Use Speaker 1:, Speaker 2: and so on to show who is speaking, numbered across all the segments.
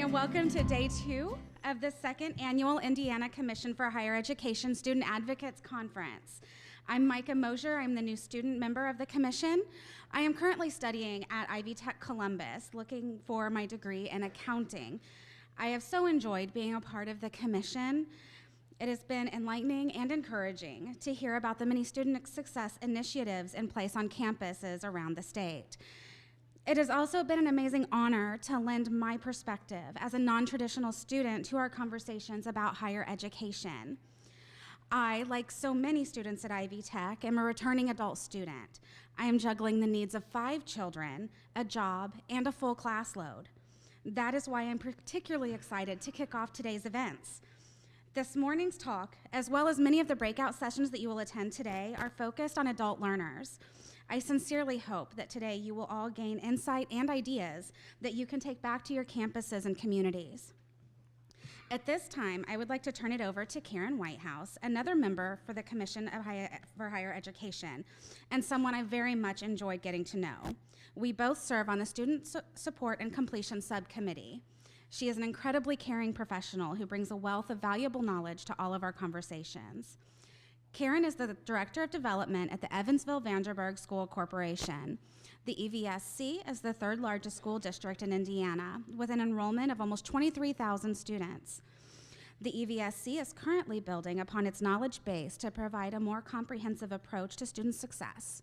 Speaker 1: and welcome to day 2 of the 2nd Annual Indiana Commission for Higher Education Student Advocates Conference. I'm Micah Mosier. I'm the new student member of the commission. I am currently studying at Ivy Tech Columbus, looking for my degree in accounting. I have so enjoyed being a part of the commission. It has been enlightening and encouraging to hear about the many student success initiatives in place on campuses around the state. It has also been an amazing honor to lend my perspective as a non-traditional student to our conversations about higher education. I, like so many students at Ivy Tech, am a returning adult student. I am juggling the needs of 5 children, a job, and a full class load. That is why I'm particularly excited to kick off today's events. This morning's talk, as well as many of the breakout sessions that you will attend today, are focused on adult learners. I sincerely hope that today you will all gain insight and ideas that you can take back to your campuses and communities. At this time, I would like to turn it over to Karen Whitehouse, another member for the Commission for Higher Education, and someone I very much enjoyed getting to know. We both serve on the Student Support and Completion Subcommittee. She is an incredibly caring professional who brings a wealth of valuable knowledge to all of our conversations. Karen is the Director of Development at the Evansville Vanderburgh School Corporation. The EVSC is the 3rd largest school district in Indiana, with an enrollment of almost 23,000 students. The EVSC is currently building upon its knowledge base to provide a more comprehensive approach to student success.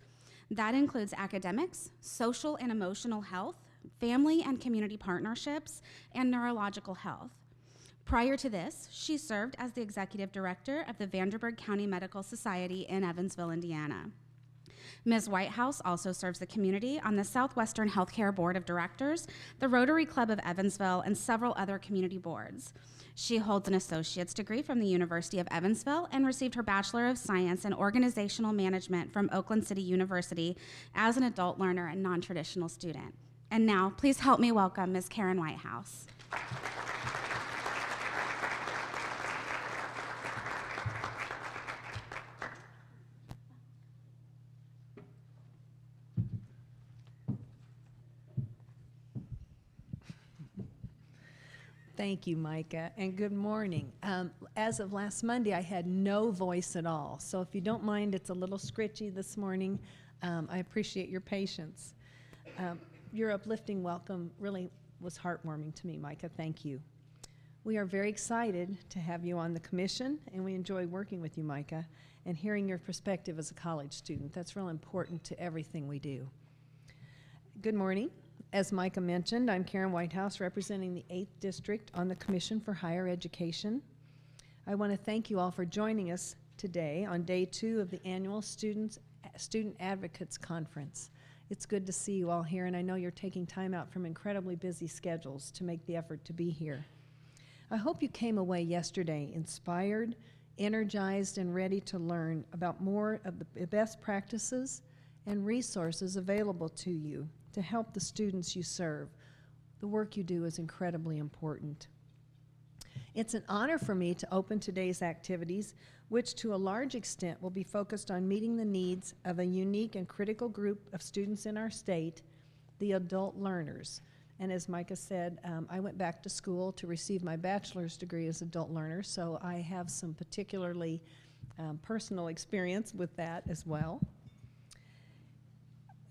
Speaker 1: That includes academics, social and emotional health, family and community partnerships, and neurological health. Prior to this, she served as the executive director of the Vanderburgh County Medical Society in Evansville, Indiana. Ms. Whitehouse also serves the community on the Southwestern Healthcare Board of Directors, the Rotary Club of Evansville, and several other community boards. She holds an associate's degree from the University of Evansville and received her Bachelor of Science in Organizational Management from Oakland City University as an adult learner and non-traditional student. And now, please help me welcome Ms. Karen Whitehouse.
Speaker 2: Thank you, Micah, and good morning. As of last Monday, I had no voice at all, so if you don't mind, it's a little scritchy this morning. I appreciate your patience. Your uplifting welcome really was heartwarming to me, Micah. Thank you. We are very excited to have you on the commission, and we enjoy working with you, Micah, and hearing your perspective as a college student. That's real important to everything we do. Good morning. As Micah mentioned, I'm Karen Whitehouse, representing the 8th District on the Commission for Higher Education. I want to thank you all for joining us today on day 2 of the annual Student Advocates Conference. It's good to see you all here, and I know you're taking time out from incredibly busy schedules to make the effort to be here. I hope you came away yesterday inspired, energized, and ready to learn about more of the best practices and resources available to you to help the students you serve. The work you do is incredibly important. It's an honor for me to open today's activities, which to a large extent will be focused on meeting the needs of a unique and critical group of students in our state, the adult learners. And as Micah said, I went back to school to receive my bachelor's degree as adult learner, so I have some particularly personal experience with that as well.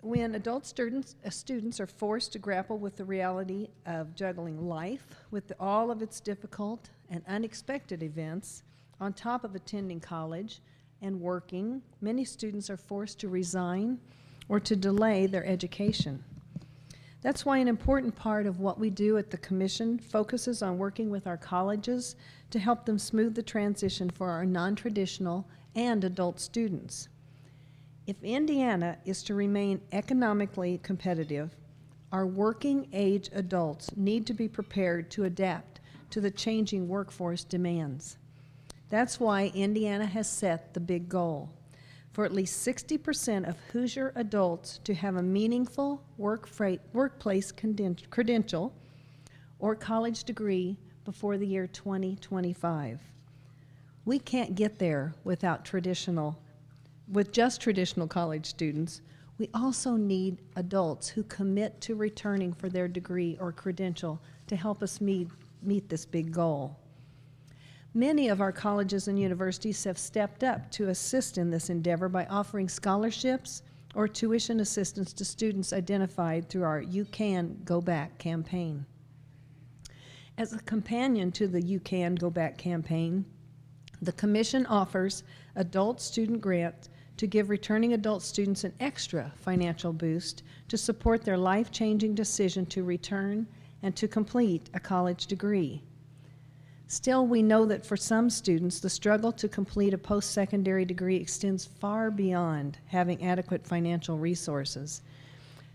Speaker 2: When adult students are forced to grapple with the reality of juggling life with all of its difficult and unexpected events, on top of attending college and working, many students are forced to resign or to delay their education. That's why an important part of what we do at the Commission focuses on working with our colleges to help them smooth the transition for our non-traditional and adult students. If Indiana is to remain economically competitive, our working age adults need to be prepared to adapt to the changing workforce demands. That's why Indiana has set the big goal for at least 60% of Hoosier adults to have a meaningful workplace credential or college degree before the year 2025. We can't get there without just traditional college students. We also need adults who commit to returning for their degree or credential to help us meet meet this big goal. Many of our colleges and universities have stepped up to assist in this endeavor by offering scholarships or tuition assistance to students identified through our You Can Go Back campaign. As a companion to the You Can Go Back campaign, the Commission offers adult student grants to give returning adult students an extra financial boost to support their life-changing decision to return and to complete a college degree. Still, we know that for some students, the struggle to complete a post-secondary degree extends far beyond having adequate financial resources.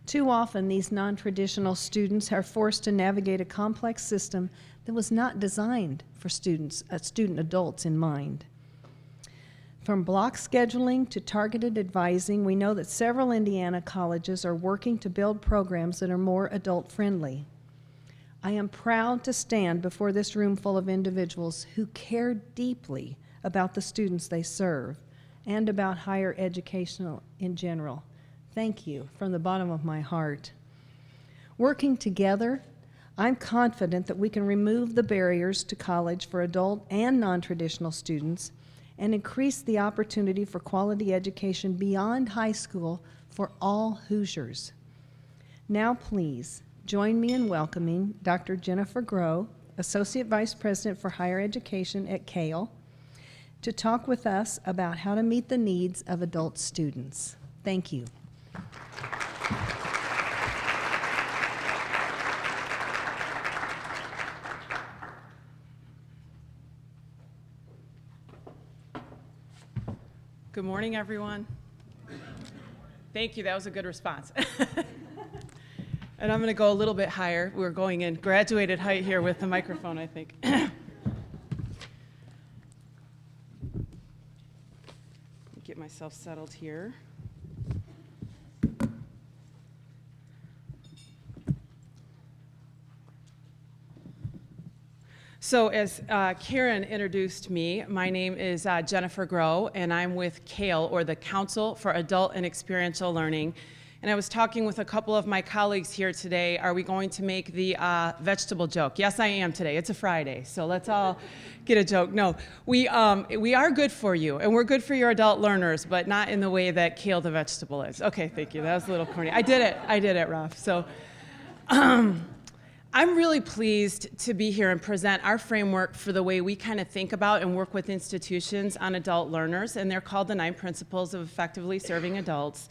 Speaker 2: Too often, these non-traditional students are forced to navigate a complex system that was not designed for student adults in mind. From block scheduling to targeted advising, we know that several Indiana colleges are working to build programs that are more adult-friendly. I am proud to stand before this room full of individuals who care deeply about the students they serve and about higher education in general. Thank you from the bottom of my heart. Working together, I'm confident that we can remove the barriers to college for adult and non-traditional students and increase the opportunity for quality education beyond high school for all Hoosiers. Now, please, join me in welcoming Dr. Jennifer Groh, Associate Vice President for Higher Education at Cale, to talk with us about how to meet the needs of adult students. Thank you.
Speaker 3: Good morning, everyone. Thank you, that was a good response. And I'm going to go a little bit higher. We're going in graduated height here with the microphone, I think. Get myself settled here. So as Karen introduced me, my name is Jennifer Groh, and I'm with CALE, or the Council for Adult and Experiential Learning. And I was talking with a couple of my colleagues here today. Are we going to make the vegetable joke? Yes, I am today. It's a Friday, so let's all get a joke. No, we are good for you, and we're good for your adult learners, but not in the way that kale the vegetable is. Okay, thank you. That was a little corny. I did it, Ralph. So I'm really pleased to be here and present our framework for the way we kind of think about and work with institutions on adult learners, and they're called the 9 Principles of Effectively Serving Adults.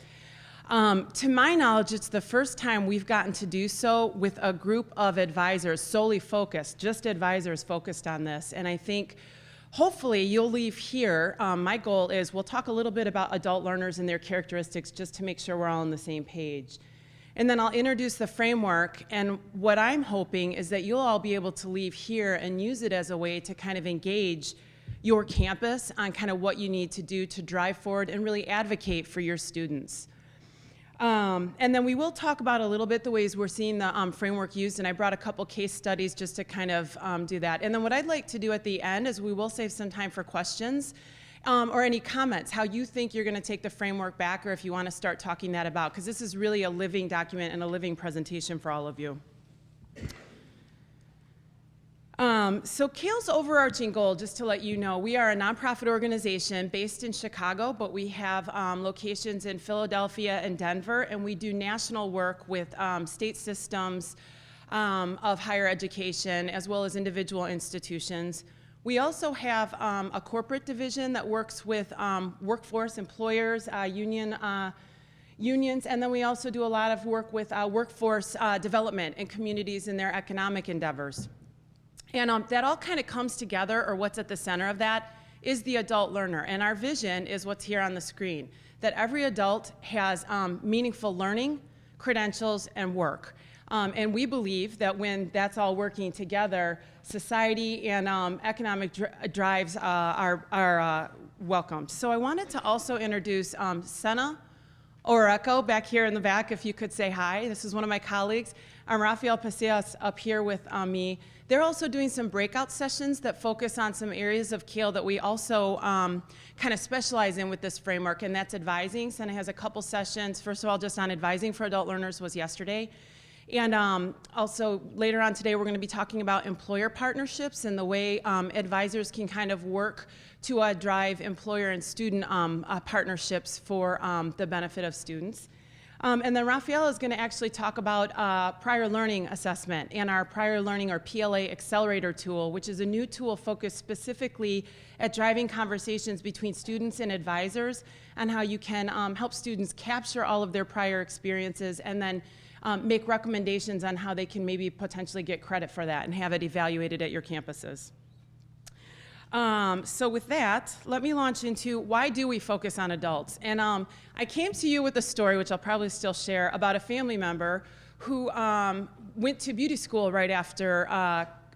Speaker 3: To my knowledge, it's the first time we've gotten to do so with a group of advisors solely focused, just advisors focused on this. And I think hopefully you'll leave here. My goal is we'll talk a little bit about adult learners and their characteristics just to make sure we're all on the same page. And then I'll introduce the framework, and what I'm hoping is that you'll all be able to leave here and use it as a way to kind of engage your campus on kind of what you need to do to drive forward and really advocate for your students. And then we will talk about a little bit the ways we're seeing the framework used, and I brought a couple case studies just to kind of do that. And then what I'd like to do at the end is we will save some time for questions or any comments, how you think you're going to take the framework back, or if you want to start talking that about, because this is really a living document and a living presentation for all of you. So CALE's overarching goal, just to let you know, we are a nonprofit organization based in Chicago, but we have locations in Philadelphia and Denver, and we do national work with state systems of higher education as well as individual institutions. We also have a corporate division that works with workforce, employers, unions, and then we also do a lot of work with workforce development and communities in their economic endeavors. And that all kind of comes together, or what's at the center of that is the adult learner. And our vision is what's here on the screen, that every adult has meaningful learning, credentials, and work. And we believe that when that's all working together, society and economic drives are welcomed. So I wanted to also introduce Senna Oreko back here in the back, if you could say hi. This is one of my colleagues. Rafael Paseas up here with me. They're also doing some breakout sessions that focus on some areas of CALE that we also kind of specialize in with this framework, and that's advising. Senna has a couple sessions. First of all, just on advising for adult learners was yesterday. And also later on today, we're going to be talking about employer partnerships and the way advisors can kind of work to drive employer and student partnerships for the benefit of students. And then Raphael is going to actually talk about prior learning assessment and our prior learning or PLA accelerator tool, which is a new tool focused specifically at driving conversations between students and advisors on how you can help students capture all of their prior experiences and then make recommendations on how they can maybe potentially get credit for that and have it evaluated at your campuses. So with that, let me launch into why do we focus on adults? And I came to you with a story, which I'll probably still share, about a family member who went to beauty school right after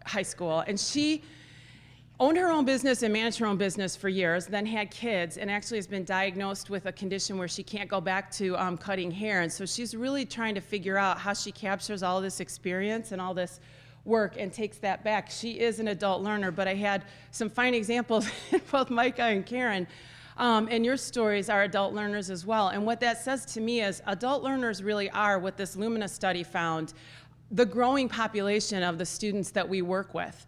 Speaker 3: high school. And she owned her own business and managed her own business for years, then had kids, and actually has been diagnosed with a condition where she can't go back to cutting hair. And so she's really trying to figure out how she captures all this experience and all this work and takes that back. She is an adult learner, but I had some fine examples in both Micah and Karen. And your stories are adult learners as well. And what that says to me is adult learners really are what this Lumina study found, the growing population of the students that we work with.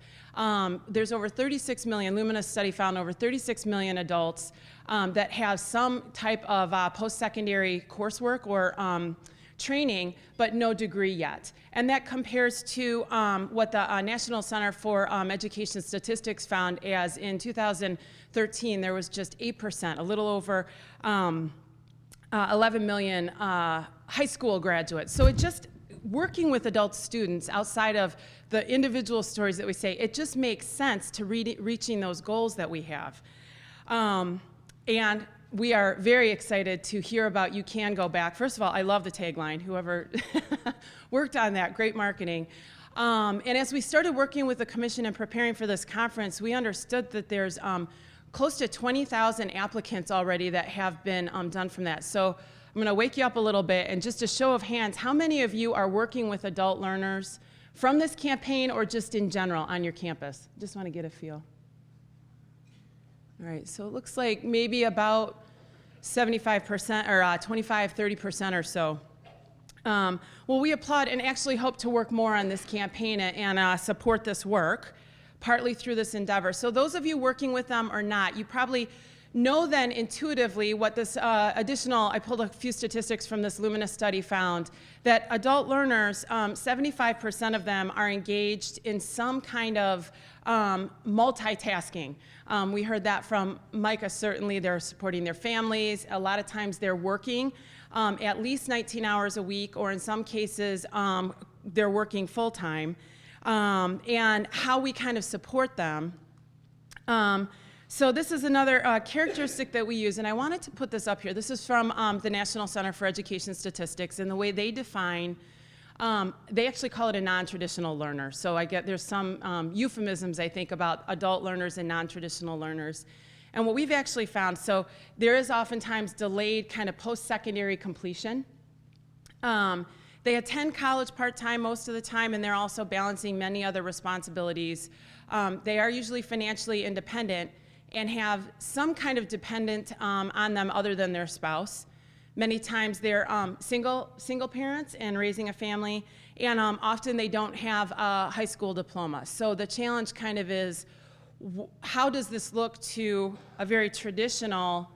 Speaker 3: There's over 36 million, Lumina study found over 36 million adults that have some type of post-secondary coursework or training, but no degree yet. And that compares to what the National Center for Education Statistics found as in 2013, there was just 8%, a little over 11 million high school graduates. So it just, working with adult students outside of the individual stories that we say, it just makes sense to reaching those goals that we have. And we are very excited to hear about You Can Go Back. First of all, I love the tagline, whoever worked on that, great marketing. And as we started working with the commission and preparing for this conference, we understood that there's close to 20,000 applicants already that have been done from that. So I'm going to wake you up a little bit, and just a show of hands, how many of you are working with adult learners from this campaign or just in general on your campus? Just want to get a feel. All right, so it looks like maybe about 75% or 25, 30% or so. Well, we applaud and actually hope to work more on this campaign and support this work, partly through this endeavor. So those of you working with them or not, you probably know then intuitively what this additional, I pulled a few statistics from this Lumina study found, that adult learners, 75% of them are engaged in some kind of multitasking. We heard that from Micah, certainly they're supporting their families. A lot of times they're working at least 19 hours a week, or in some cases they're working full-time. And how we kind of support them. So this is another characteristic that we use, and I wanted to put this up here. This is from the National Center for Education Statistics, and the way they define, they actually call it a non-traditional learner. So there's some euphemisms, I think, about adult learners and non-traditional learners. And what we've actually found, so there is oftentimes delayed kind of post-secondary completion. They attend college part-time most of the time, and they're also balancing many other responsibilities. They are usually financially independent and have some kind of dependent on them other than their spouse. Many times they're single parents and raising a family, and often they don't have a high school diploma. So the challenge kind of is, how does this look to a very traditional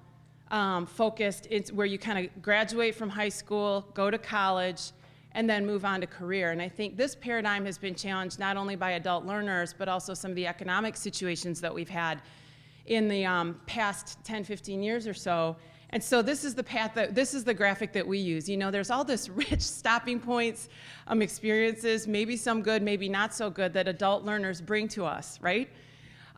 Speaker 3: focused, it's where you kind of graduate from high school, go to college, and then move on to career. And I think this paradigm has been challenged not only by adult learners, but also some of the economic situations that we've had in the past 10, 15 years or so. And so this is the path this is the graphic that we use. You know, there's all this rich stopping points, experiences, maybe some good, maybe not so good, that adult learners bring to us, right?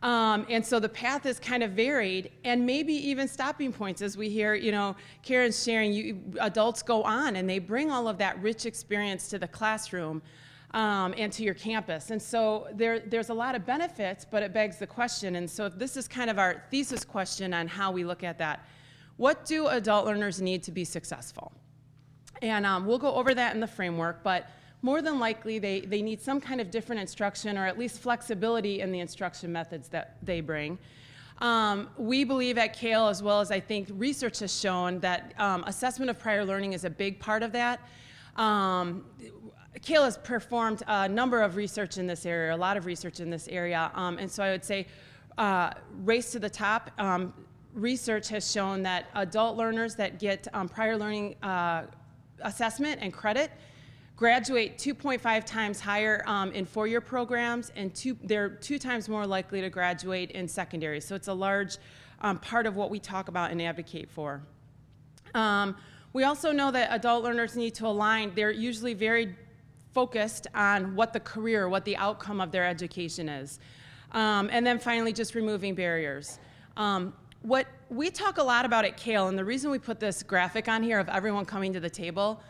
Speaker 3: And so the path is kind of varied, and maybe even stopping points, as we hear, you know, Karen's sharing, adults go on and they bring all of that rich experience to the classroom and to your campus. And so there's a lot of benefits, but it begs the question, and so this is kind of our thesis question on how we look at that. What do adult learners need to be successful? And we'll go over that in the framework, but more than likely they need some kind of different instruction, or at least flexibility in the instruction methods that they bring. We believe at Kale, as well as I think research has shown, that assessment of prior learning is a big part of that. Kayla has performed a number of research in this area, a lot of research in this area, and so I would say race to the top. Research has shown that adult learners that get prior learning assessment and credit graduate 2.5 times higher in four-year programs, and they're 2 times more likely to graduate in secondary. So it's a large part of what we talk about and advocate for. We also know that adult learners need to align. They're usually very focused on what the career, what the outcome of their education is. And then finally, just removing barriers. What we talk a lot about at Kale, and the reason we put this graphic on here of everyone coming to the table,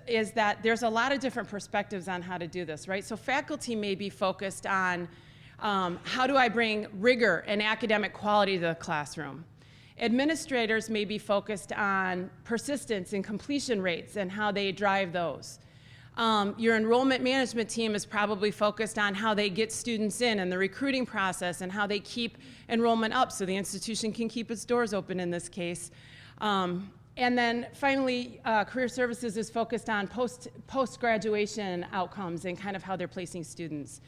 Speaker 3: is that there's a lot of different perspectives on how to do this, right? So faculty may be focused on how do I bring rigor and academic quality to the classroom. Administrators may be focused on persistence and completion rates and how they drive those. Your enrollment management team is probably focused on how they get students in and the recruiting process and how they keep enrollment up so the institution can keep its doors open in this case. And then finally, career services is focused on post-graduation outcomes and kind of how they're placing students.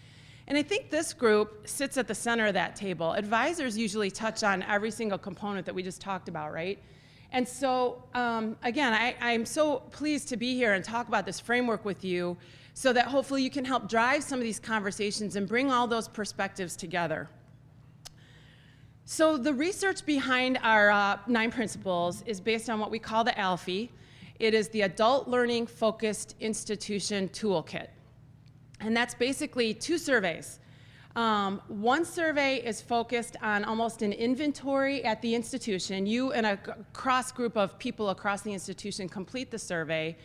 Speaker 3: And I think this group sits at the center of that table. Advisors usually touch on every single component that we just talked about, right? And so, again, I'm so pleased to be here and talk about this framework with you so that hopefully you can help drive some of these conversations and bring all those perspectives together. So the research behind our 9 principles is based on what we call the Alphie. It is the Adult Learning Focused Institution Toolkit. And that's basically 2 surveys. One survey is focused on almost an inventory at the institution. You and a cross group of people across the institution complete the survey.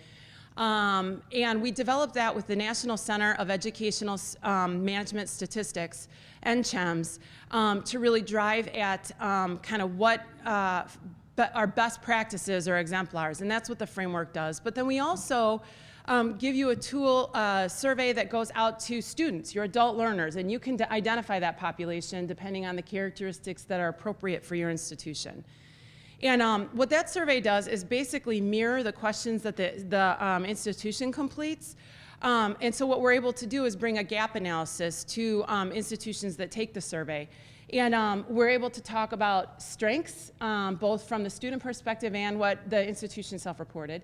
Speaker 3: And we developed that with the National Center of Educational Management Statistics, NCHEMS, to really drive at kind of what our best practices or exemplars, and that's what the framework does. But then we also give you a tool survey that goes out to students, your adult learners, and you can identify that population depending on the characteristics that are appropriate for your institution. And what that survey does is basically mirror the questions that the institution completes. And so what we're able to do is bring a gap analysis to institutions that take the survey. And we're able to talk about strengths, both from the student perspective and what the institution self-reported,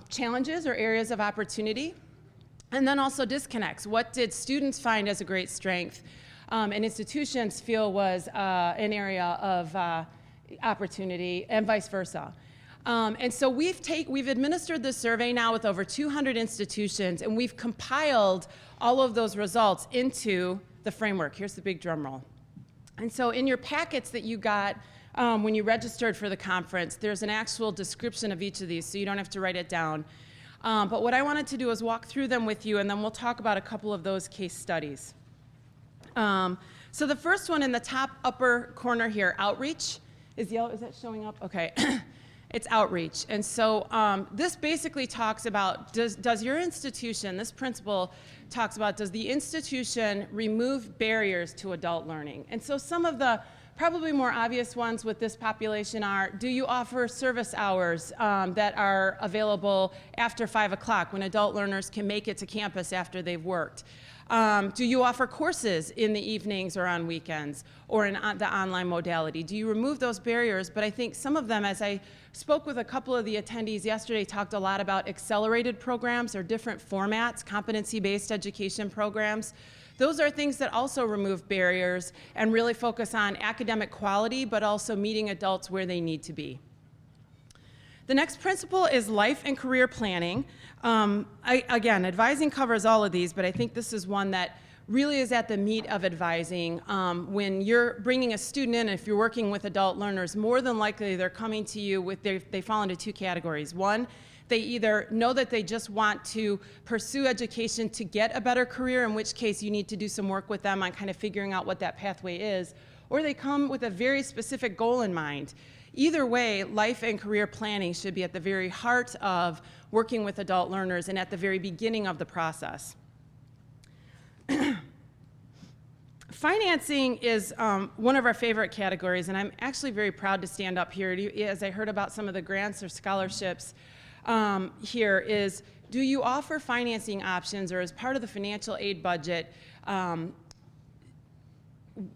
Speaker 3: challenges or areas of opportunity, and then also disconnects. What did students find as a great strength and institutions feel was an area of opportunity, and vice versa. And so we've administered this survey now with over 200 institutions, and we've compiled all of those results into the framework. Here's the big drum roll. And so in your packets that you got when you registered for the conference, there's an actual description of each of these, so you don't have to write it down. But what I wanted to do is walk through them with you, and then we'll talk about a couple of those case studies. So the first one in the top upper corner here, outreach. Is that showing up? Okay. It's outreach. And so this basically talks about, does your institution, this principle talks about, does the institution remove barriers to adult learning? And so some of the probably more obvious ones with this population are, do you offer service hours that are available after 5 o'clock when adult learners can make it to campus after they've worked? Do you offer courses in the evenings or on weekends or in the online modality? Do you remove those barriers? But I think some of them, as I spoke with a couple of the attendees yesterday, talked a lot about accelerated programs or different formats, competency-based education programs. Those are things that also remove barriers and really focus on academic quality, but also meeting adults where they need to be. The next principle is life and career planning. Again, advising covers all of these, but I think this is one that really is at the meat of advising. When you're bringing a student in, if you're working with adult learners, more than likely they're coming to you with, they fall into 2 categories. One, they either know that they just want to pursue education to get a better career, in which case you need to do some work with them on kind of figuring out what that pathway is, or they come with a very specific goal in mind. Either way, life and career planning should be at the very heart of working with adult learners and at the very beginning of the process. Financing is one of our favorite categories, and I'm actually very proud to stand up here. As I heard about some of the grants or scholarships here, is do you offer financing options or as part of the financial aid budget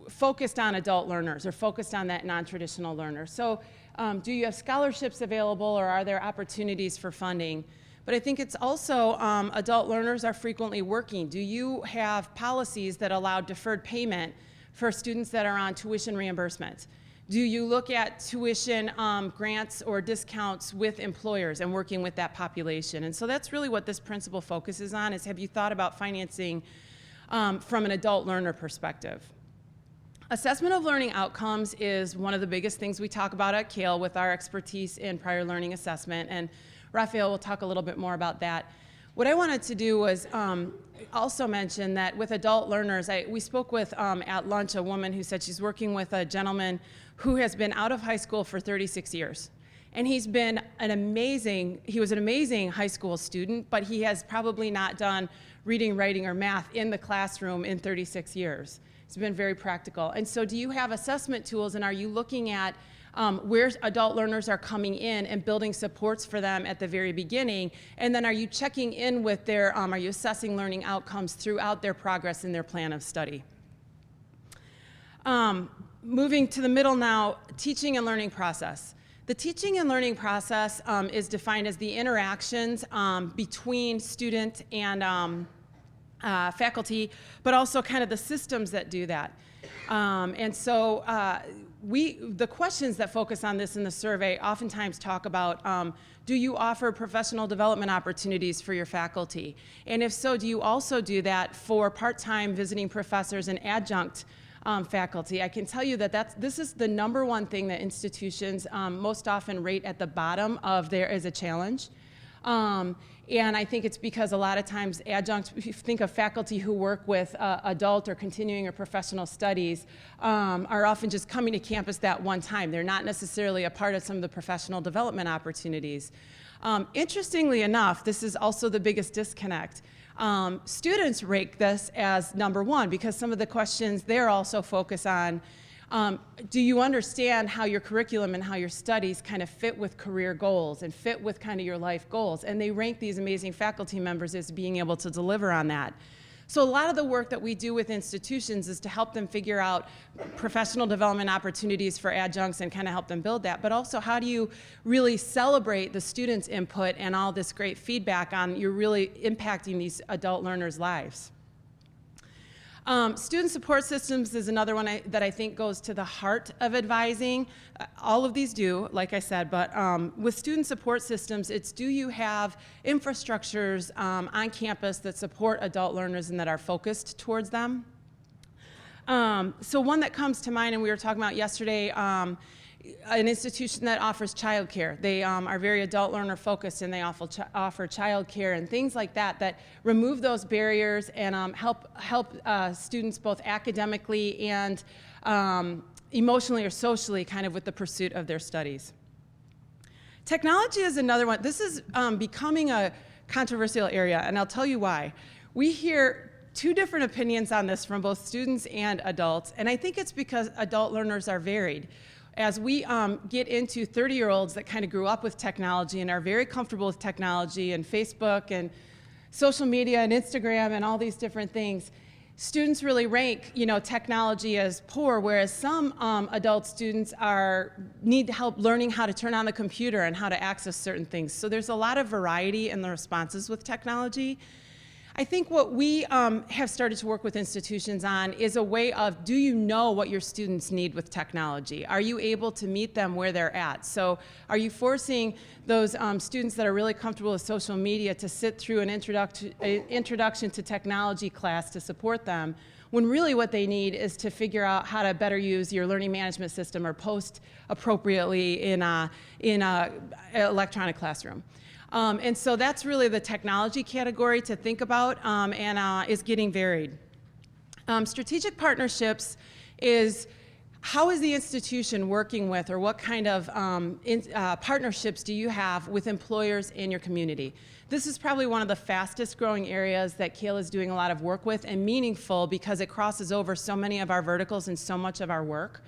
Speaker 3: focused on adult learners or focused on that non-traditional learner? So do you have scholarships available or are there opportunities for funding? But I think it's also adult learners are frequently working. Do you have policies that allow deferred payment for students that are on tuition reimbursement? Do you look at tuition grants or discounts with employers and working with that population? And so that's really what this principle focuses on, is have you thought about financing from an adult learner perspective? Assessment of learning outcomes is one of the biggest things we talk about at Kale with our expertise in prior learning assessment, and Raphael will talk a little bit more about that. What I wanted to do was also mention that with adult learners, we spoke with at lunch a woman who said she's working with a gentleman who has been out of high school for 36 years. And he was an amazing high school student, but he has probably not done reading, writing, or math in the classroom in 36 years. It's been very practical. And so do you have assessment tools, and are you looking at where adult learners are coming in and building supports for them at the very beginning? And then are you checking in with are you assessing learning outcomes throughout their progress in their plan of study? Moving to the middle now, teaching and learning process. The teaching and learning process is defined as the interactions between student and faculty, but also kind of the systems that do that. And so the questions that focus on this in the survey oftentimes talk about, do you offer professional development opportunities for your faculty? And if so, do you also do that for part-time visiting professors and adjunct faculty? I can tell you that this is the #1 thing that institutions most often rate at the bottom of there as a challenge. And I think it's because a lot of times adjuncts, if you think of faculty who work with adult or continuing or professional studies, are often just coming to campus that one time. They're not necessarily a part of some of the professional development opportunities. Interestingly enough, this is also the biggest disconnect. Students rate this as #1 because some of the questions there also focus on, do you understand how your curriculum and how your studies kind of fit with career goals and fit with kind of your life goals? And they rank these amazing faculty members as being able to deliver on that. So a lot of the work that we do with institutions is to help them figure out professional development opportunities for adjuncts and kind of help them build that. But also, how do you really celebrate the students' input and all this great feedback on you're really impacting these adult learners' lives? Student support systems is another one that I think goes to the heart of advising. All of these do, like I said, but with student support systems, it's do you have infrastructures on campus that support adult learners and that are focused towards them? So one that comes to mind, and we were talking about yesterday, an institution that offers childcare. They are very adult learner focused, and they offer childcare and things like that that remove those barriers and help students both academically and emotionally or socially kind of with the pursuit of their studies. Technology is another one. This is becoming a controversial area, and I'll tell you why. We hear two different opinions on this from both students and adults, and I think it's because adult learners are varied. As we get into 30-year-olds that kind of grew up with technology and are very comfortable with technology and Facebook and social media and Instagram and all these different things, students really rank, technology as poor, whereas some adult students need help learning how to turn on the computer and how to access certain things. So there's a lot of variety in the responses with technology. I think what we have started to work with institutions on is a way of, do you know what your students need with technology? Are you able to meet them where they're at? So are you forcing those students that are really comfortable with social media to sit through an introduction to technology class to support them, when really what they need is to figure out how to better use your learning management system or post appropriately in a electronic classroom? And so that's really the technology category to think about, and is getting varied. Strategic partnerships is how is the institution working with, or what kind of partnerships do you have with employers in your community? This is probably one of the fastest growing areas that Kale is doing a lot of work with, and meaningful because it crosses over so many of our verticals and so much of our work.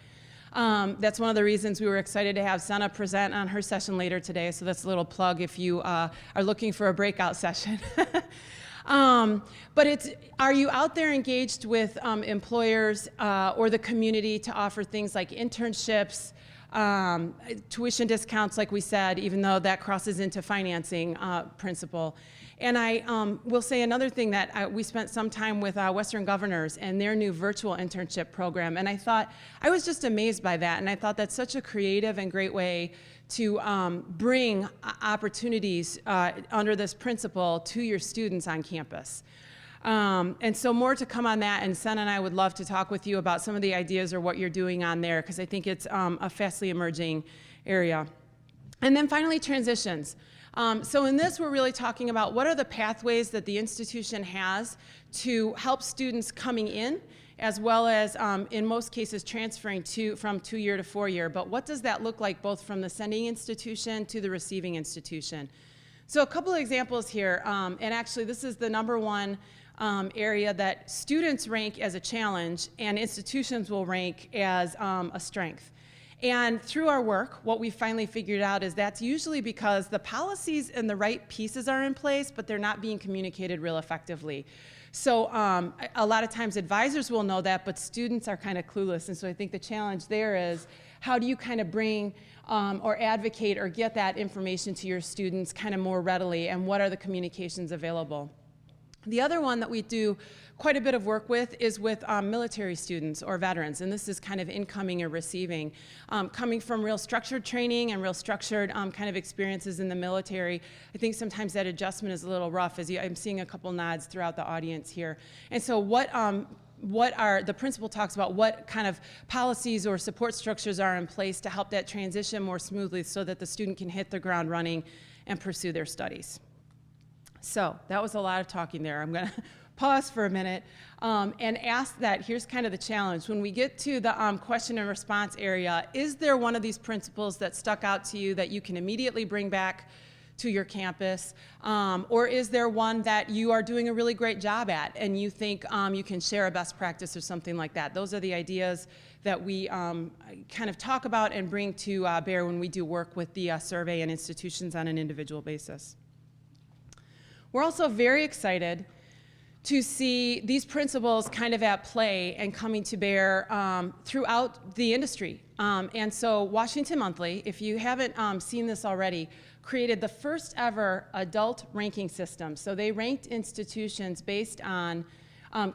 Speaker 3: That's one of the reasons we were excited to have Senna present on her session later today, so that's a little plug if you are looking for a breakout session. But are you out there engaged with employers or the community to offer things like internships, tuition discounts, like we said, even though that crosses into financing principle? And I will say another thing that we spent some time with Western Governors and their new virtual internship program, and I was just amazed by that, and I thought that's such a creative and great way to bring opportunities under this principle to your students on campus. And so more to come on that, and Sen and I would love to talk with you about some of the ideas or what you're doing on there, because I think it's a fastly emerging area. And then finally, transitions. So in this, we're really talking about what are the pathways that the institution has to help students coming in, as well as, in most cases, transferring from 2-year to 4-year. But what does that look like both from the sending institution to the receiving institution? So a couple of examples here, and actually this is the #1 area that students rank as a challenge and institutions will rank as a strength. And through our work, what we finally figured out is that's usually because the policies and the right pieces are in place, but they're not being communicated real effectively. So a lot of times advisors will know that, but students are kind of clueless. And so I think the challenge there is, how do you kind of bring or advocate or get that information to your students kind of more readily, and what are the communications available? The other one that we do quite a bit of work with is with military students or veterans, and this is kind of incoming or receiving. Coming from real structured training and real structured kind of experiences in the military, I think sometimes that adjustment is a little rough, I'm seeing a couple nods throughout the audience here. And so the principal talks about what kind of policies or support structures are in place to help that transition more smoothly so that the student can hit the ground running and pursue their studies. So that was a lot of talking there. I'm going to pause for a minute and ask that. Here's kind of the challenge. When we get to the question and response area, is there one of these principles that stuck out to you that you can immediately bring back to your campus? Or is there one that you are doing a really great job at and you think you can share a best practice or something like that? Those are the ideas that we kind of talk about and bring to bear when we do work with the survey and institutions on an individual basis. We're also very excited to see these principles kind of at play and coming to bear throughout the industry. And so Washington Monthly, if you haven't seen this already, created the first ever adult ranking system. So they ranked institutions based on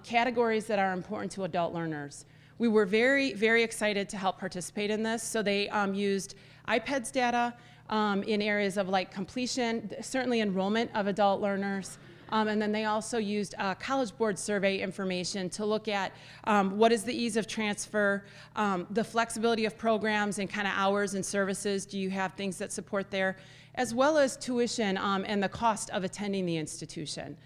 Speaker 3: categories that are important to adult learners. We were very, very excited to help participate in this. So they used IPEDS data in areas of like completion, certainly enrollment of adult learners, and then they also used College Board survey information to look at what is the ease of transfer, the flexibility of programs and kind of hours and services. Do you have things that support there? As well as tuition and the cost of attending the institution.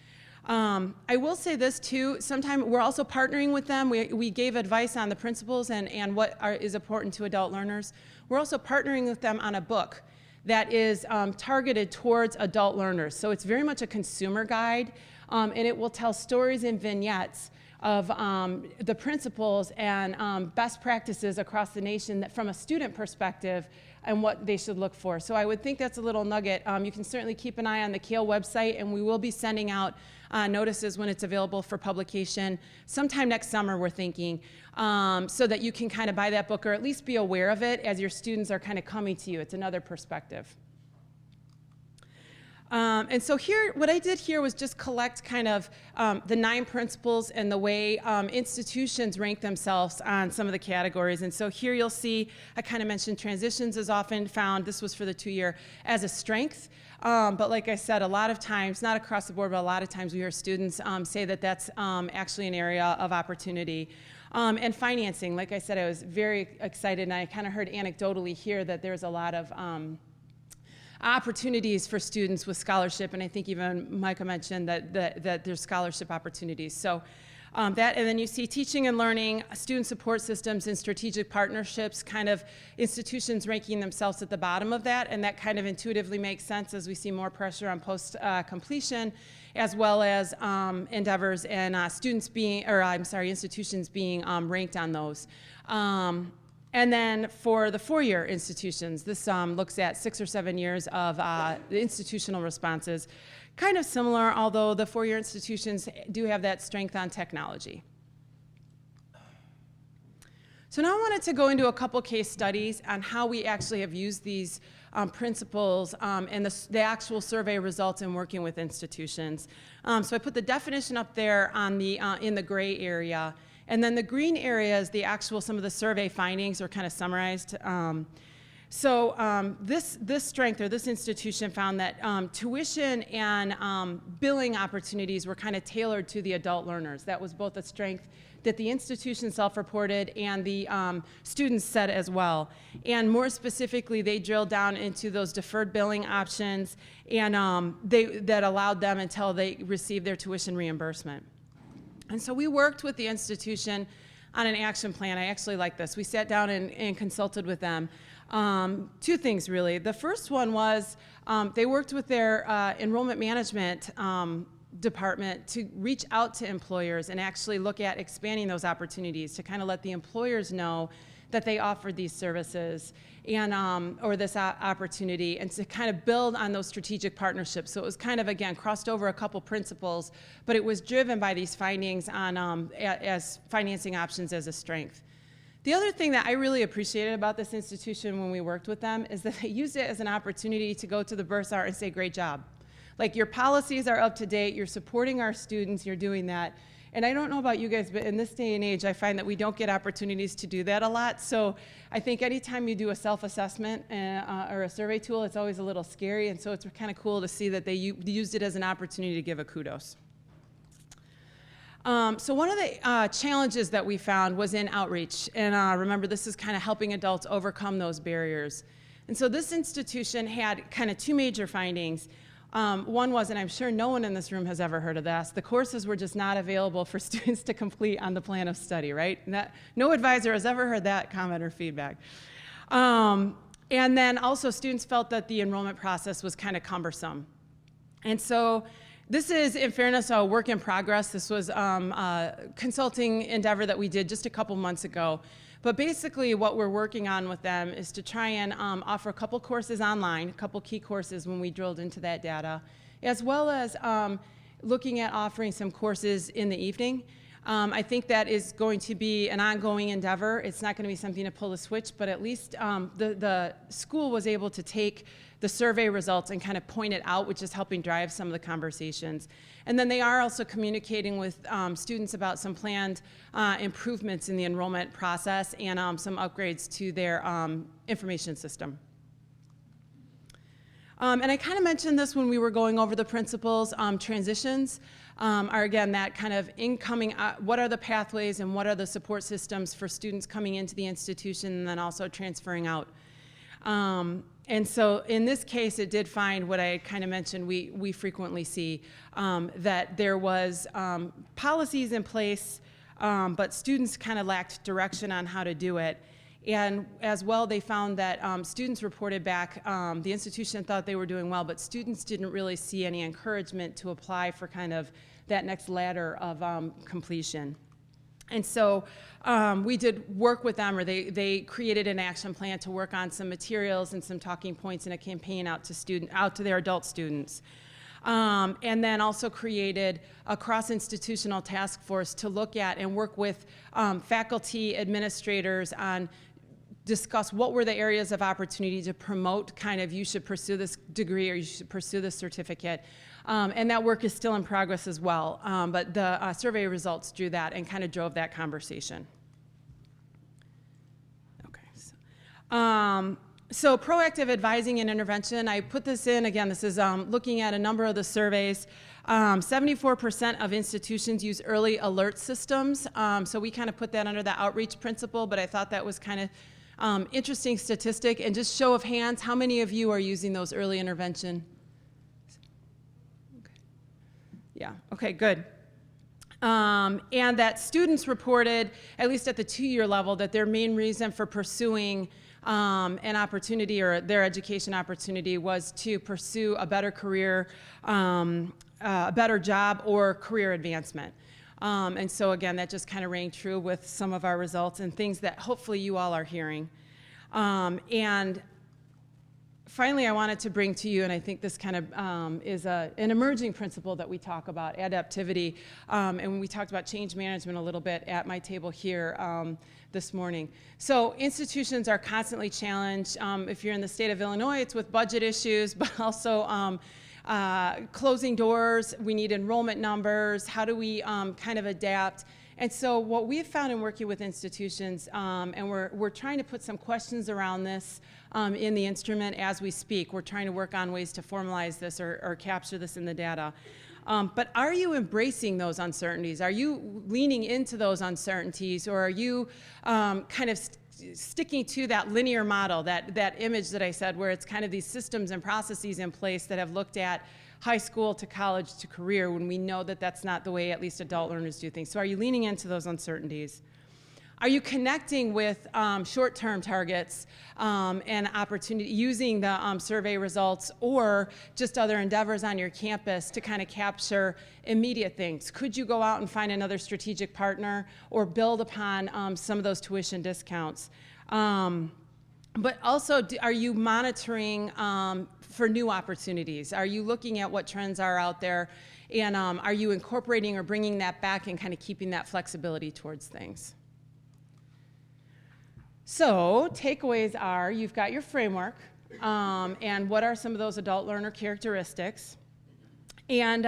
Speaker 3: I will say this too, sometimes we're also partnering with them. We gave advice on the principles and what is important to adult learners. We're also partnering with them on a book that is targeted towards adult learners. So it's very much a consumer guide, and it will tell stories and vignettes of the principles and best practices across the nation that from a student perspective and what they should look for. So I would think that's a little nugget. You can certainly keep an eye on the CALE website, and we will be sending out notices when it's available for publication sometime next summer, we're thinking, so that you can kind of buy that book or at least be aware of it as your students are kind of coming to you. It's another perspective. And so here, what I did here was just collect kind of the 9 principles and the way institutions rank themselves on some of the categories. And so here you'll see, I kind of mentioned transitions is often found, this was for the 2-year, as a strength. But like I said, a lot of times, not across the board, but a lot of times we hear students say that that's actually an area of opportunity. And financing, like I said, I was very excited, and I kind of heard anecdotally here that there's a lot of opportunities for students with scholarship, and I think even Micah mentioned that there's scholarship opportunities. So that, and then you see teaching and learning, student support systems, and strategic partnerships, kind of institutions ranking themselves at the bottom of that, and that kind of intuitively makes sense as we see more pressure on post-completion, as well as endeavors and institutions being ranked on those. And then for the four-year institutions, this looks at 6 or 7 years of the institutional responses. Kind of similar, although the four-year institutions do have that strength on technology. So now I wanted to go into a couple case studies on how we actually have used these principles and the actual survey results in working with institutions. So I put the definition up there on the, in the gray area. And then the green area is the actual, some of the survey findings are kind of summarized. This strength, or this institution, found that tuition and billing opportunities were kind of tailored to the adult learners. That was both a strength that the institution self-reported and the students said as well. And more specifically, they drilled down into those deferred billing options and that allowed them until they received their tuition reimbursement. And so we worked with the institution on an action plan. I actually like this. We sat down and consulted with them. Two things, really. The first one was they worked with their enrollment management department to reach out to employers and actually look at expanding those opportunities to kind of let the employers know that they offered these services and or this opportunity, and to kind of build on those strategic partnerships. So it was kind of, again, crossed over a couple principles, but it was driven by these findings on as financing options as a strength. The other thing that I really appreciated about this institution when we worked with them is that they used it as an opportunity to go to the bursar and say, great job. Like, your policies are up to date, you're supporting our students, you're doing that. And I don't know about you guys, but in this day and age, I find that we don't get opportunities to do that a lot. So I think anytime you do a self-assessment or a survey tool, it's always a little scary. And so it's kind of cool to see that they used it as an opportunity to give a kudos. So one of the challenges that we found was in outreach. And remember, this is kind of helping adults overcome those barriers. And so this institution had kind of two major findings. One was, and I'm sure no one in this room has ever heard of this, the courses were just not available for students to complete on the plan of study, right? No advisor has ever heard that comment or feedback. And then also students felt that the enrollment process was kind of cumbersome. And so this is, in fairness, a work in progress. This was a consulting endeavor that we did just a couple months ago. But basically what we're working on with them is to try and offer a couple courses online, a couple key courses when we drilled into that data, as well as looking at offering some courses in the evening. I think that is going to be an ongoing endeavor. It's not going to be something to pull a switch, but at least the school was able to take the survey results and kind of point it out, which is helping drive some of the conversations. And then they are also communicating with students about some planned improvements in the enrollment process and some upgrades to their information system. And I kind of mentioned this when we were going over the principles. Transitions are, again, that kind of incoming, what are the pathways and what are the support systems for students coming into the institution and then also transferring out. And so in this case, it did find what I kind of mentioned we frequently see, that there was policies in place, but students kind of lacked direction on how to do it. And as well, they found that students reported back, the institution thought they were doing well, but students didn't really see any encouragement to apply for kind of that next ladder of completion. And so we did work with them, or they created an action plan to work on some materials and some talking points and a campaign out to their adult students. And then also created a cross-institutional task force to look at and work with faculty, administrators on discuss what were the areas of opportunity to promote kind of you should pursue this degree or you should pursue this certificate. And that work is still in progress as well. But the survey results drew that and kind of drove that conversation. Okay. So proactive advising and intervention, I put this in, again, this is looking at a number of the surveys. 74% of institutions use early alert systems. So we kind of put that under the outreach principle, but I thought that was kind of interesting statistic. And just show of hands, how many of you are using those early intervention? Okay. Yeah, okay, good. And that students reported, at least at the 2-year level, that their main reason for pursuing an opportunity or their education opportunity was to pursue a better career, a better job, or career advancement. And so again, that just kind of rang true with some of our results and things that hopefully you all are hearing. And finally, I wanted to bring to you, and I think this kind of is an emerging principle that we talk about, adaptivity. And we talked about change management a little bit at my table here this morning. So institutions are constantly challenged. If you're in the state of Illinois, it's with budget issues, but also closing doors. We need enrollment numbers. How do we kind of adapt? And so what we've found in working with institutions, and we're trying to put some questions around this in the instrument as we speak. We're trying to work on ways to formalize this or capture this in the data. But are you embracing those uncertainties? Are you leaning into those uncertainties, or are you kind of sticking to that linear model, that image that I said, where it's kind of these systems and processes in place that have looked at high school to college to career, when we know that that's not the way at least adult learners do things? So are you leaning into those uncertainties? Are you connecting with short-term targets and opportunity, using the survey results or just other endeavors on your campus to kind of capture immediate things? Could you go out and find another strategic partner or build upon some of those tuition discounts? But also, are you monitoring for new opportunities? Are you looking at what trends are out there, and are you incorporating or bringing that back and kind of keeping that flexibility towards things? So takeaways are, you've got your framework, and what are some of those adult learner characteristics? And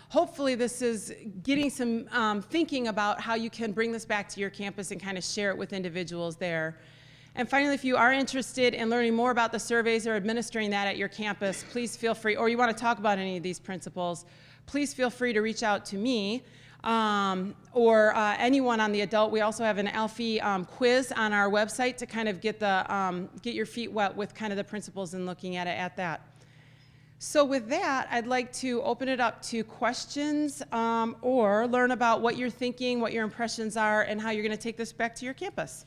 Speaker 3: hopefully this is getting some thinking about how you can bring this back to your campus and kind of share it with individuals there. And finally, if you are interested in learning more about the surveys or administering that at your campus, please feel free, or you want to talk about any of these principles, please feel free to reach out to me. Or anyone on the adult. We also have an Alphie quiz on our website to kind of get your feet wet with kind of the principles and looking at it at that. So with that, I'd like to open it up to questions or learn about what you're thinking, what your impressions are, and how you're going to take this back to your campus.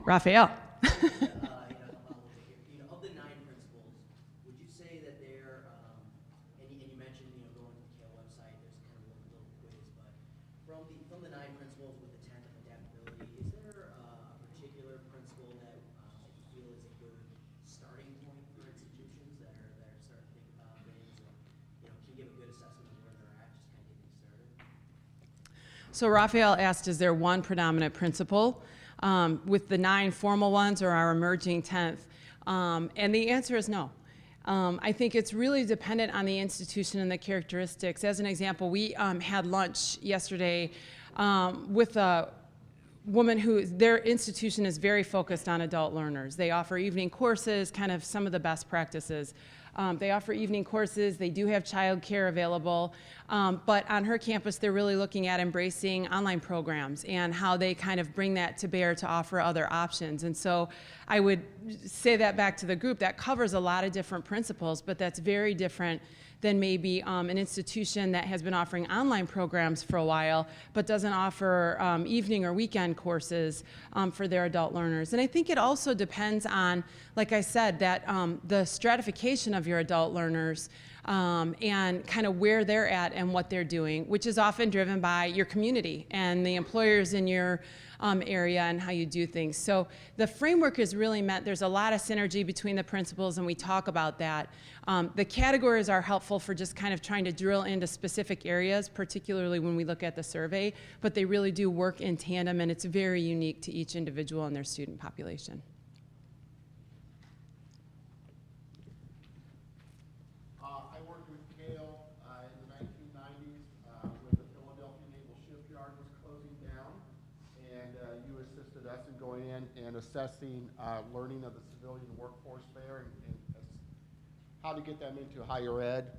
Speaker 3: Raphael.
Speaker 4: Of the 9 principles, would you say that they're, and you mentioned, going to the Kale website, there's kind of a little quiz, but from the 9 principles with the 10th of adaptability, is there a particular principle that you feel is a good starting point for institutions that are starting to think about things, or can give a good assessment of where they're at, just kind of getting started?
Speaker 3: So Raphael asked, is there one predominant principle with the 9 formal ones or our emerging 10th? And the answer is no. I think it's really dependent on the institution and the characteristics. As an example, we had lunch yesterday with a woman who, their institution is very focused on adult learners. They offer evening courses, kind of some of the best practices. They offer evening courses. They do have childcare available. But on her campus, they're really looking at embracing online programs and how they kind of bring that to bear to offer other options. And so I would say that back to the group. That covers a lot of different principles, but that's very different than maybe an institution that has been offering online programs for a while, but doesn't offer evening or weekend courses for their adult learners. And I think it also depends on, like I said, that the stratification of your adult learners and kind of where they're at and what they're doing, which is often driven by your community and the employers in your area and how you do things. So the framework is really meant, there's a lot of synergy between the principles, and we talk about that. The categories are helpful for just kind of trying to drill into specific areas, particularly when we look at the survey, but they really do work in tandem, and it's very unique to each individual and their student population.
Speaker 5: I worked with Kale in the 1990s when the Philadelphia Naval Shipyard was closing down, and you assisted us in going in and assessing learning of the civilian workforce there and how to get them into higher ed.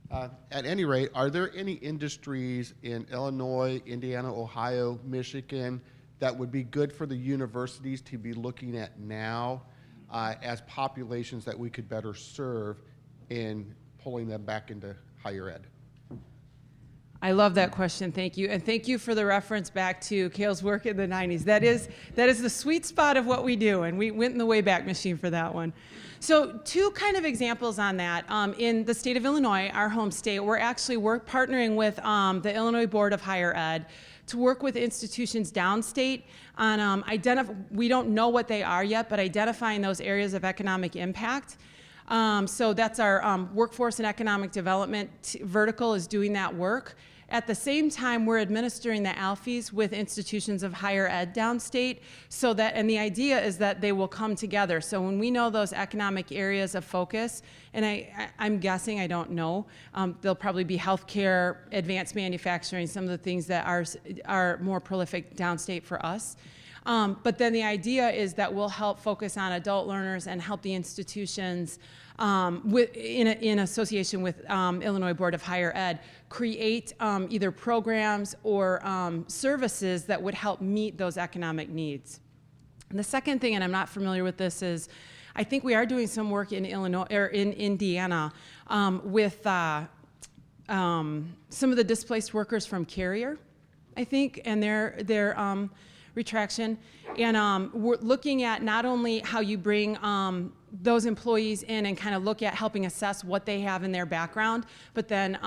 Speaker 5: At any rate, are there any industries in Illinois, Indiana, Ohio, Michigan that would be good for the universities to be looking at now as populations that we could better serve in pulling them back into higher ed?
Speaker 3: I love that question, thank you. And thank you for the reference back to Kale's work in the 90s. That is the sweet spot of what we do, and we went in the Wayback Machine for that one. So 2 kind of examples on that. In the state of Illinois, our home state, we're actually partnering with the Illinois Board of Higher Ed to work with institutions downstate on we don't know what they are yet, but identifying those areas of economic impact. So that's our workforce and economic development vertical is doing that work. At the same time, we're administering the Alphies with institutions of higher ed downstate, and the idea is that they will come together. So when we know those economic areas of focus, and I'm guessing, I don't know, there'll probably be healthcare, advanced manufacturing, some of the things that are more prolific downstate for us. But then the idea is that we'll help focus on adult learners and help the institutions in association with Illinois Board of Higher Ed create either programs or services that would help meet those economic needs. And the second thing, and I'm not familiar with this, is I think we are doing some work in Illinois or in Indiana with some of the displaced workers from Carrier, I think, and their retraction, and we're looking at not only how you bring those employees in and kind of look at helping assess what they have in their background, but then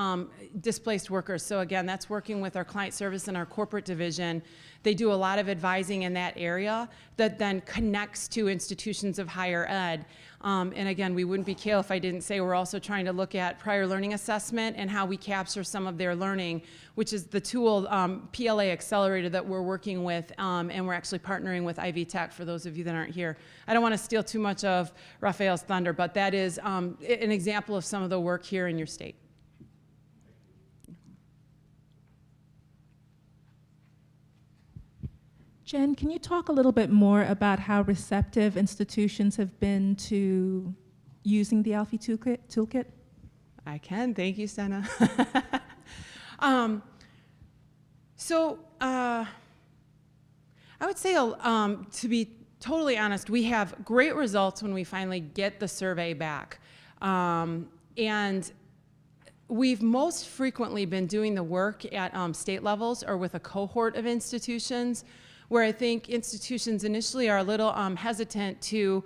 Speaker 3: displaced workers. So again, that's working with our client service and our corporate division. They do a lot of advising in that area that then connects to institutions of higher ed. And again, we wouldn't be Kale if I didn't say we're also trying to look at prior learning assessment and how we capture some of their learning, which is the tool, PLA Accelerator, that we're working with, and we're actually partnering with Ivy Tech for those of you that aren't here. I don't want to steal too much of Raphael's thunder, but that is an example of some of the work here in your state.
Speaker 6: Jen, can you talk a little bit more about how receptive institutions have been to using the Alphie Toolkit?
Speaker 3: I can, thank you, Senna. I would say, to be totally honest, we have great results when we finally get the survey back. And we've most frequently been doing the work at state levels or with a cohort of institutions, where I think institutions initially are a little hesitant to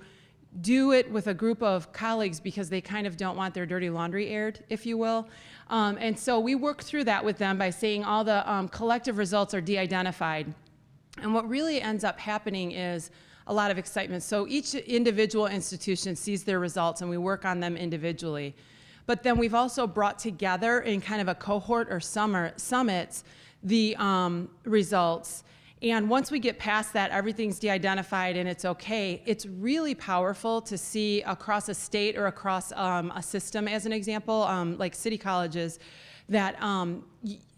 Speaker 3: do it with a group of colleagues because they kind of don't want their dirty laundry aired, if you will. And so we work through that with them by saying all the collective results are de-identified. And what really ends up happening is a lot of excitement. So each individual institution sees their results and we work on them individually. But then we've also brought together in kind of a cohort or summits the results. And once we get past that, everything's de-identified and it's okay. It's really powerful to see across a state or across a system, as an example, like city colleges, that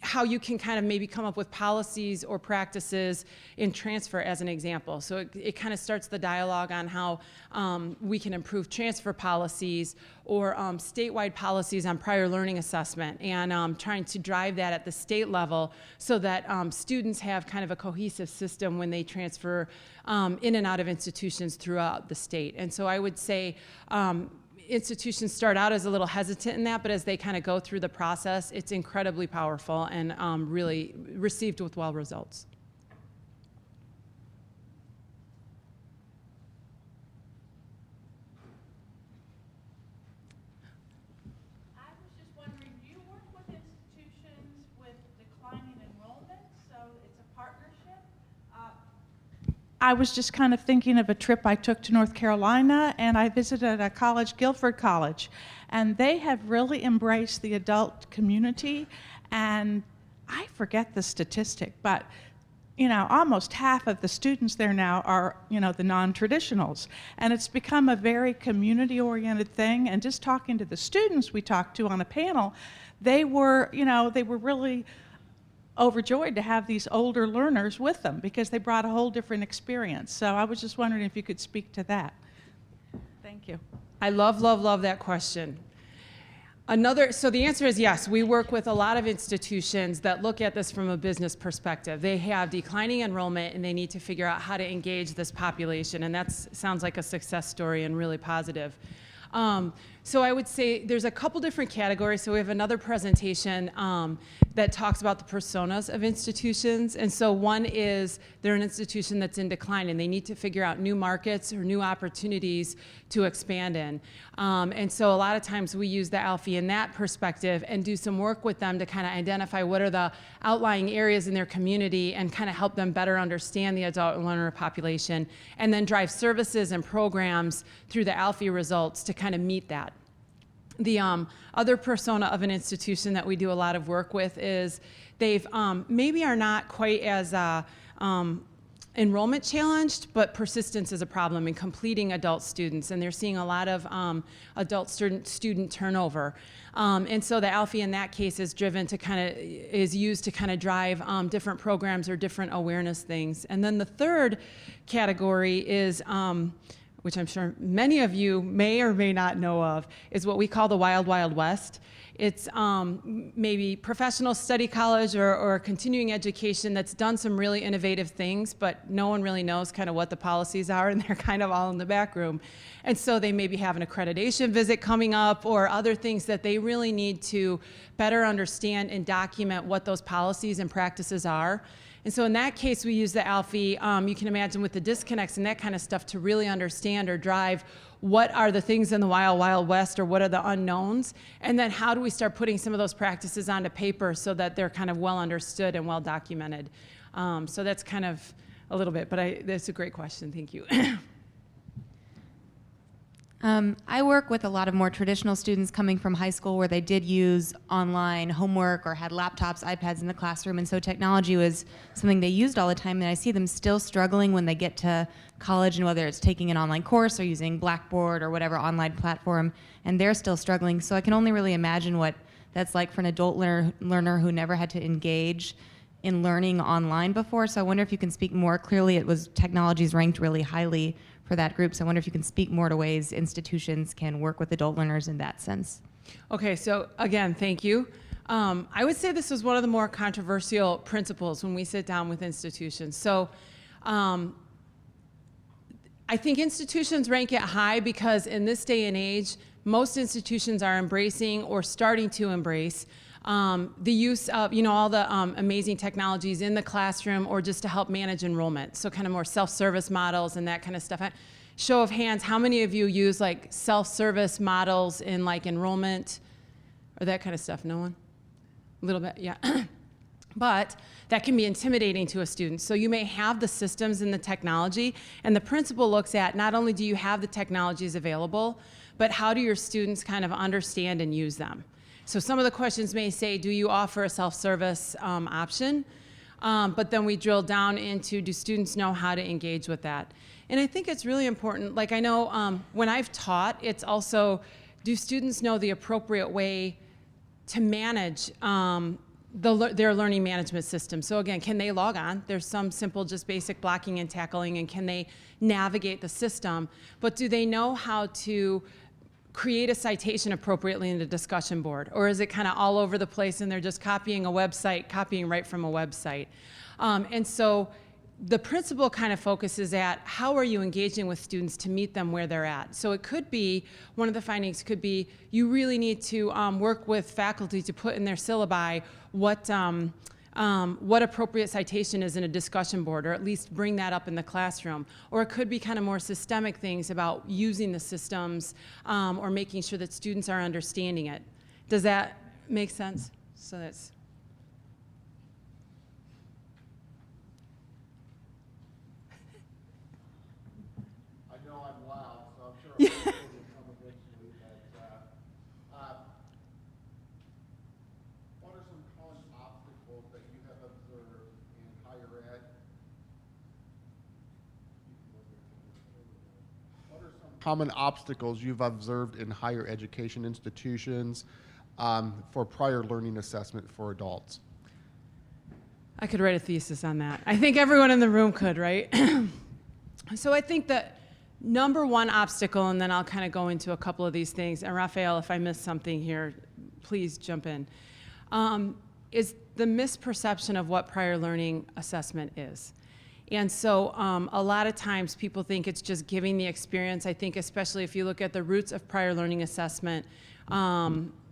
Speaker 3: how you can kind of maybe come up with policies or practices in transfer, as an example. So it kind of starts the dialogue on how we can improve transfer policies or statewide policies on prior learning assessment, and trying to drive that at the state level so that students have kind of a cohesive system when they transfer in and out of institutions throughout the state. And so I would say institutions start out as a little hesitant in that, but as they kind of go through the process, it's incredibly powerful and really received with well results.
Speaker 7: I was just wondering, do you work with institutions with declining enrollment, so it's a partnership? I was just kind of thinking of a trip I took to North Carolina, and I visited a college, Guilford College, and they have really embraced the adult community, and I forget the statistic, but almost half of the students there now are, the non-traditionals, and it's become a very community-oriented thing. And just talking to the students we talked to on a panel, they were really overjoyed to have these older learners with them because they brought a whole different experience. So I was just wondering if you could speak to that. Thank you.
Speaker 3: I love that question. So the answer is yes, we work with a lot of institutions that look at this from a business perspective. They have declining enrollment and they need to figure out how to engage this population, and that sounds like a success story and really positive. So I would say there's a couple different categories. So we have another presentation that talks about the personas of institutions. And so one is they're an institution that's in decline and they need to figure out new markets or new opportunities to expand in. And so a lot of times we use the Alphie in that perspective and do some work with them to kind of identify what are the outlying areas in their community and kind of help them better understand the adult learner population, and then drive services and programs through the Alphie results to kind of meet that. The other persona of an institution that we do a lot of work with is they've maybe are not quite as enrollment challenged, but persistence is a problem in completing adult students, and they're seeing a lot of adult student turnover. And so the Alphie in that case is used to kind of drive different programs or different awareness things. And then the third category is which I'm sure many of you may or may not know of, is what we call the Wild Wild West. It's maybe professional study college or continuing education that's done some really innovative things, but no one really knows kind of what the policies are, and they're kind of all in the back room. And so they maybe have an accreditation visit coming up or other things that they really need to better understand and document what those policies and practices are. And so in that case, we use the Alphie, you can imagine with the disconnects and that kind of stuff, to really understand or drive what are the things in the Wild Wild West, or what are the unknowns, and then how do we start putting some of those practices onto paper so that they're kind of well understood and well documented. So that's kind of a little bit, but that's a great question, thank you.
Speaker 8: I work with a lot of more traditional students coming from high school where they did use online homework or had laptops, iPads in the classroom, and so technology was something they used all the time, and I see them still struggling when they get to college, and whether it's taking an online course or using Blackboard or whatever online platform, and they're still struggling. So I can only really imagine what that's like for an adult learner who never had to engage in learning online before. So I wonder if you can speak more. Clearly it was technology's ranked really highly for that group. So I wonder if you can speak more to ways institutions can work with adult learners in that sense.
Speaker 3: Okay, so again, thank you. I would say this was one of the more controversial principles when we sit down with institutions. So I think institutions rank it high because in this day and age, most institutions are embracing or starting to embrace the use of, all the amazing technologies in the classroom or just to help manage enrollment. So kind of more self-service models and that kind of stuff. Show of hands, how many of you use like self-service models in like enrollment or that kind of stuff? No one? A little bit, yeah. But that can be intimidating to a student. So you may have the systems and the technology, and the principal looks at not only do you have the technologies available, but how do your students kind of understand and use them? So some of the questions may say, do you offer a self-service option? But then we drill down into, do students know how to engage with that? And I think it's really important, like I know when I've taught, it's also, do students know the appropriate way to manage their learning management system? So again, can they log on? There's some simple, just basic blocking and tackling, and can they navigate the system? But do they know how to create a citation appropriately in the discussion board? Or is it kind of all over the place and they're just copying right from a website? And so the principal kind of focuses at how are you engaging with students to meet them where they're at. So it could be, one of the findings could be, you really need to work with faculty to put in their syllabi what appropriate citation is in a discussion board, or at least bring that up in the classroom. Or it could be kind of more systemic things about using the systems or making sure that students are understanding it. Does that make sense? So that's.
Speaker 5: I know I'm loud, so I'm sure I'm going to come eventually, but what are some common obstacles that you have observed in higher ed? What are some common obstacles you've observed in higher education institutions for prior learning assessment for adults?
Speaker 3: I could write a thesis on that. I think everyone in the room could, right? So I think that number one obstacle, and then I'll kind of go into a couple of these things, and Raphael, if I missed something here, please jump in, is the misperception of what prior learning assessment is. And so a lot of times people think it's just giving the experience. I think especially if you look at the roots of prior learning assessment,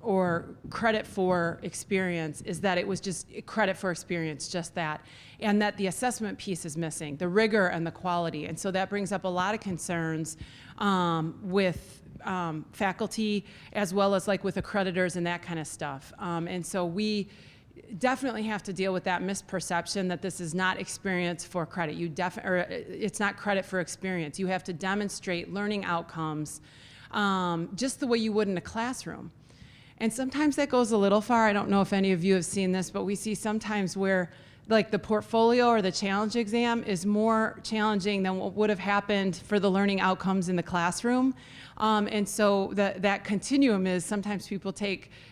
Speaker 3: or credit for experience, is that it was just credit for experience, just that. And that the assessment piece is missing, the rigor and the quality. And so that brings up a lot of concerns with faculty, as well as like with accreditors and that kind of stuff. And so we definitely have to deal with that misperception that this is not experience for credit. It's not credit for experience. You have to demonstrate learning outcomes just the way you would in a classroom. And sometimes that goes a little far. I don't know if any of you have seen this, but we see sometimes where like the portfolio or the challenge exam is more challenging than what would have happened for the learning outcomes in the classroom. And so that continuum is sometimes people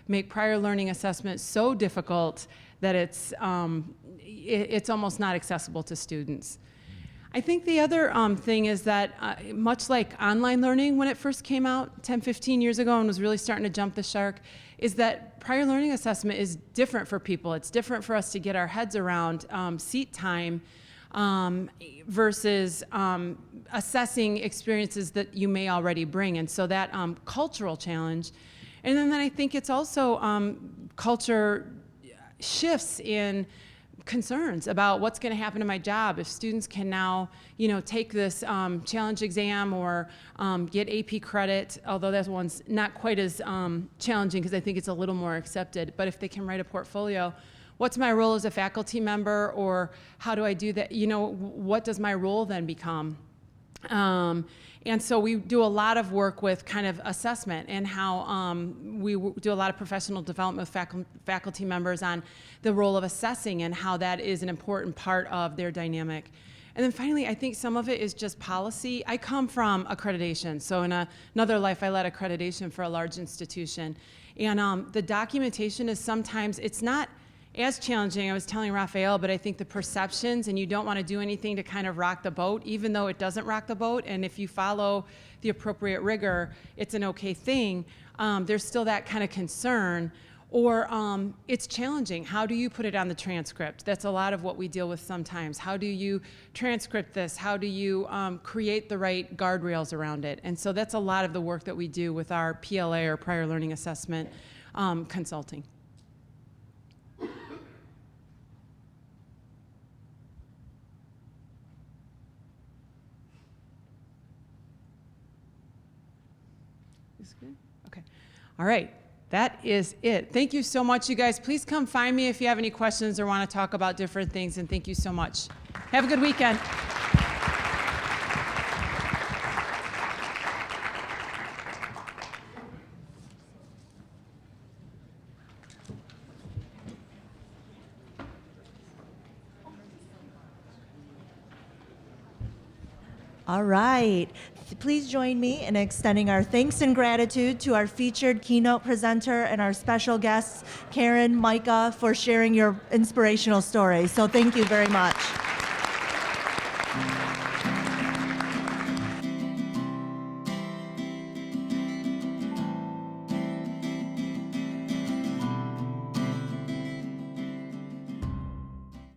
Speaker 3: make prior learning assessment so difficult that it's almost not accessible to students. I think the other thing is that much like online learning when it first came out 10, 15 years ago and was really starting to jump the shark, is that prior learning assessment is different for people. It's different for us to get our heads around seat time versus assessing experiences that you may already bring. And so that cultural challenge. And then I think it's also culture shifts in concerns about what's going to happen to my job if students can now, take this challenge exam or get AP credit, although that one's not quite as challenging because I think it's a little more accepted. But if they can write a portfolio, what's my role as a faculty member, or how do I do that? What does my role then become? And so we do a lot of work with kind of assessment and how we do a lot of professional development with faculty members on the role of assessing and how that is an important part of their dynamic. And then finally, I think some of it is just policy. I come from accreditation. So in another life, I led accreditation for a large institution. And the documentation is sometimes, it's not as challenging. I was telling Raphael, but I think the perceptions, and you don't want to do anything to kind of rock the boat, even though it doesn't rock the boat. And if you follow the appropriate rigor, it's an okay thing. There's still that kind of concern. Or it's challenging. How do you put it on the transcript? That's a lot of what we deal with sometimes. How do you transcript this? How do you create the right guardrails around it? And so that's a lot of the work that we do with our PLA or prior learning assessment consulting. Is good? Okay. All right. That is it. Thank you so much, you guys. Please come find me if you have any questions or want to talk about different things, and thank you so much. Have a good weekend.
Speaker 9: All right. Please join me in extending our thanks and gratitude to our featured keynote presenter and our special guests, Karen, Micah, for sharing your inspirational stories. So thank you very much.